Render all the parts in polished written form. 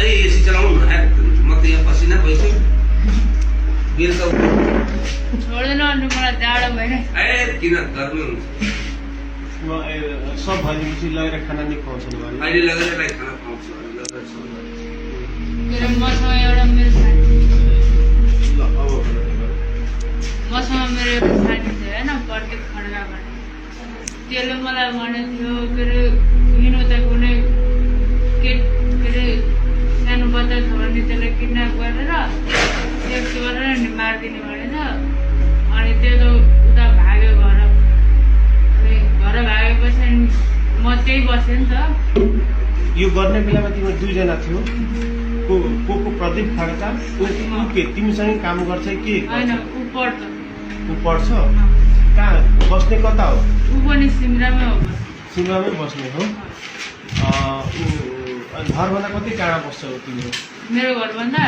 AC चलाउनु म त यहाँ पसिना भइसक्यो बेलुका छोड्दैन अनि मलाई जाडो भएन ए किन गर्मी हुन्छ सब भनेपछि लगेर खाना नि खुवाउँछन् भने अहिले लगेर खाना खुवाउँछु मेरो मसँग एउटा मेरो साथी मसँग मेरो एउटा साथी थियो होइन प्रत्येक खड्काबाट त्यसले मलाई भनेको थियो के अरे हिँड्नु त कुनै के अरे सानो बच्चा छ भने त्यसलाई किडन्याप गरेर सेक्स गरेर नि मारिदिने भनेछ अनि त्यो त उता भाग्यो घर अनि घर भागेपछि म त्यही बसेँ नि त यो गर्ने बेलामा तिम्रो दुईजना थियो को प्रदीप खड्का के तिमीसँगै काम गर्छ कि होइन ऊ पढ्छ ऊ पढ्छ कहाँ बस्ने कता हो ऊ पनि सिमरामै हो सिमरामै बस्ने हो घरभन्दा कति टाढा बस्छ हो तिम्रो मेरो घरभन्दा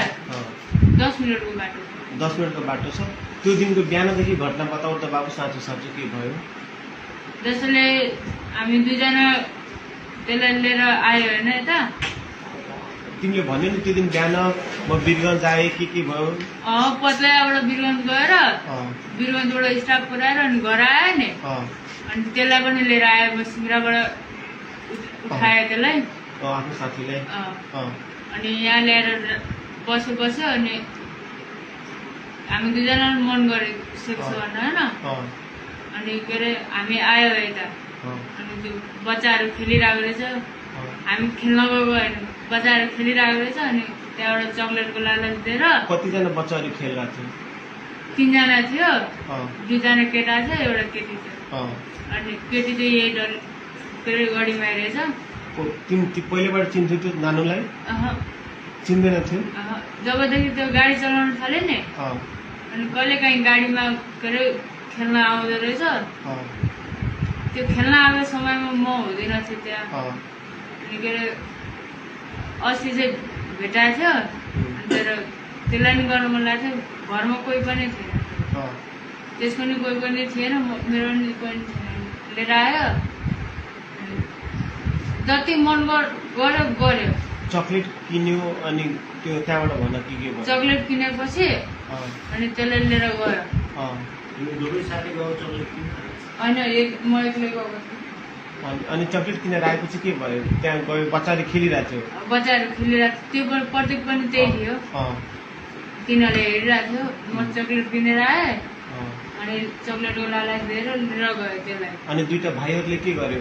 10 मिनटको बाटो 10 मिनटको बाटो छ त्यो दिनको बिहानदेखि घटना बताऊ त बाबु साँचो साँचो के भयो जसले हामी दुईजना त्यसलाई लिएर आयो होइन यता तिमीले भन्यो नि त्यो दिन बिहान म वीरगञ्ज आएँ के भयो पत्लाबाट वीरगञ्ज गएर वीरगञ्जबाट स्टाफ पुऱ्याएर अनि घर आयो नि अनि त्यसलाई पनि लिएर आयो म सिमराबाट उठाएँ त्यसलाई आफ्नो साथीलाई अनि यहाँ ल्याएर बस्यो अनि हामी दुईजना मन गऱ्यो सेक्स गर्न होइन अनि के अरे हामी आयो यता अनि त्यो बच्चाहरू खेलिरहेको रहेछ हामी खेल्न गएको होइन बच्चाहरू खेलिरहेको रहेछ अनि त्यहाँबाट चक्लेटको लालच दिएर कतिजना बच्चाहरू खेलिरहेको थियो 3 जना थियो 2 जना केटा थियो एउटा केटी थियो अनि केटी चाहिँ यही डर के अरे गढीमा रहेछ पहिलेबाट चिन्थ्यो त्यो नानुलाई चिन्दैन थियो जबदेखि त्यो गाडी चलाउन थाल्यो नि अनि कहिले काहीँ गाडीमा के अरे खेल्न आउँदो रहेछ त्यो खेल्न आएको समयमा म हुँदैन थिएँ त्यहाँ अनि के अरे अस्ति चाहिँ भेटाएको थियो अनि त्यसलाई नि गर्नु मन लागेको थियो घरमा कोही पनि थिएन त्यसको नि कोही पनि थिएन मेरो नि कोही थिएन लिएर आयो जति मन गर्यो चक्लेट किन्यो अनि त्यो त्यहाँबाट भन के भयो चक्लेट किनेपछि अनि त्यसलाई लिएर गयो होइन म एक्लै गएको अनि चक्लेट किनेर आएपछि के भयो त्यहाँ गयो बच्चाहरू खेलिरहेको थियो बच्चाहरू खेलिरहेको थियो त्यो प्रत्येक पनि त्यही थियो तिनीहरूले हेरिरहेको थियो म चक्लेट किनेर आएँ अनि चक्लेटको लालच दिएर लिएर गयो त्यसलाई अनि दुईटा भाइहरूले के गर्यो